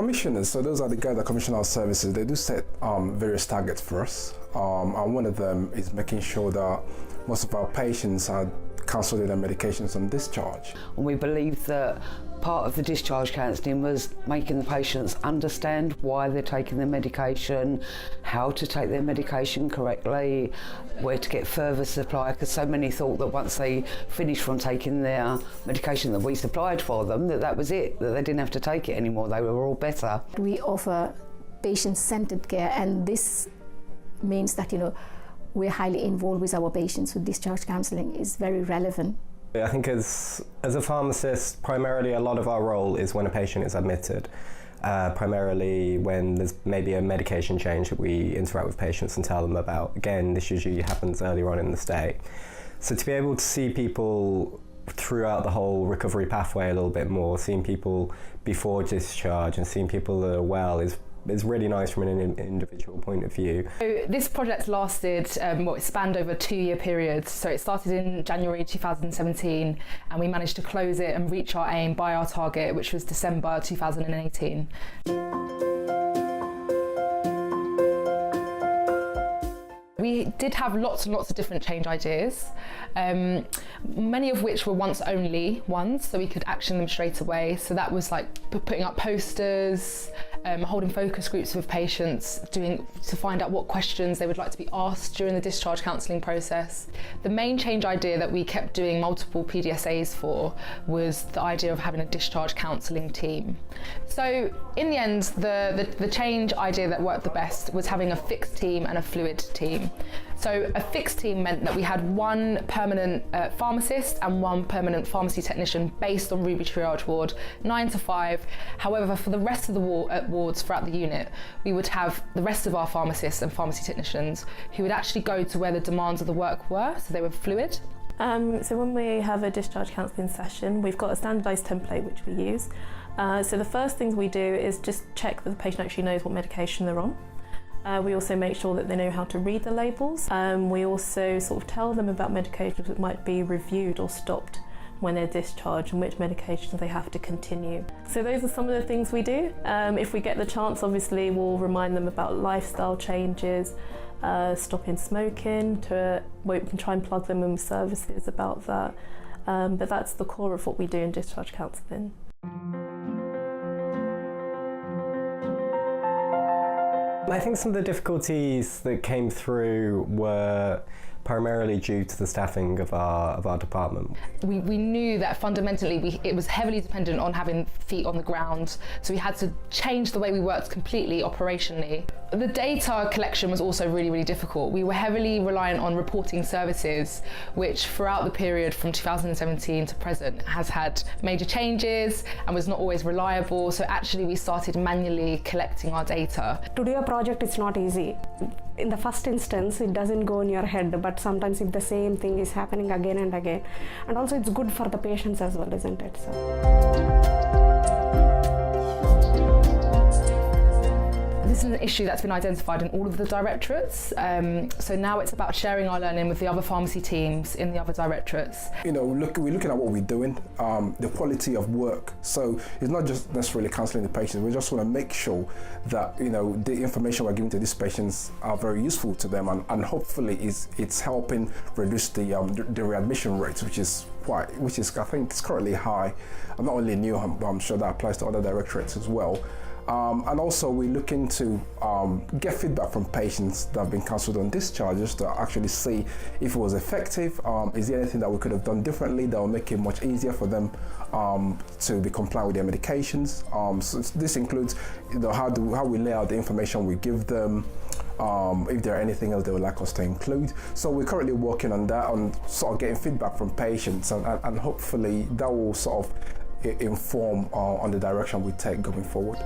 commissioners, so those are the guys that commission our services, they do set various targets for us. And one of them is making sure that most of our patients are cancelled their medications on discharge. And we believe that part of the discharge counselling was making the patients understand why they're taking their medication, how to take their medication correctly, where to get further supply, because so many thought that once they finished from taking their medication that we supplied for them, that was it, that they didn't have to take it anymore, they were all better. We offer patient-centered care, and this means that, we're highly involved with our patients, so discharge counselling is very relevant. I think as a pharmacist, primarily a lot of our role is when a patient is admitted, primarily when there's maybe a medication change that we interact with patients and tell them about. Again, this usually happens earlier on in the stay. So to be able to see people throughout the whole recovery pathway a little bit more, seeing people before discharge and seeing people that are well is really nice from an individual point of view. So this project lasted, it spanned over a 2-year period. So it started in January 2017 and we managed to close it and reach our aim by our target, which was December 2018. We did have lots and lots of different change ideas, many of which were once only ones, so we could action them straight away. So that was like putting up posters, holding focus groups with patients, to find out what questions they would like to be asked during the discharge counselling process. The main change idea that we kept doing multiple PDSAs for was the idea of having a discharge counselling team. So in the end, the change idea that worked the best was having a fixed team and a fluid team. So a fixed team meant that we had one permanent pharmacist and one permanent pharmacy technician based on Ruby Triage Ward, 9 to 5. However, for the rest of the wards throughout the unit, we would have the rest of our pharmacists and pharmacy technicians who would actually go to where the demands of the work were, so they were fluid. So when we have a discharge counselling session, we've got a standardised template which we use. So the first things we do is just check that the patient actually knows what medication they're on. We also make sure that they know how to read the labels. We also sort of tell them about medications that might be reviewed or stopped when they're discharged and which medications they have to continue. So those are some of the things we do. If we get the chance, obviously, we'll remind them about lifestyle changes, stopping smoking, we can try and plug them in with services about that. But that's the core of what we do in discharge counselling. I think some of the difficulties that came through were primarily due to the staffing of our department. We knew that fundamentally it was heavily dependent on having feet on the ground, so we had to change the way we worked completely operationally. The data collection was also really, really difficult. We were heavily reliant on reporting services, which throughout the period from 2017 to present has had major changes and was not always reliable, so actually we started manually collecting our data. To do a project, it's not easy. In the first instance, it doesn't go in your head, but sometimes if the same thing is happening again and again, and also it's good for the patients as well, isn't it? This is an issue that's been identified in all of the directorates. So now it's about sharing our learning with the other pharmacy teams in the other directorates. We're looking at what we're doing, the quality of work. So it's not just necessarily counselling the patients. We just want to make sure that the information we're giving to these patients are very useful to them, and hopefully it's helping reduce the readmission rates, which is I think it's currently high, and not only in Newham, but I'm sure that applies to other directorates as well. And also we're looking to get feedback from patients that have been cancelled on discharges to actually see if it was effective. Is there anything that we could have done differently that will make it much easier for them to be compliant with their medications? So this includes how we lay out the information we give them, if there are anything else they would like us to include. So we're currently working on that, on sort of getting feedback from patients, and hopefully that will sort of inform on the direction we take going forward.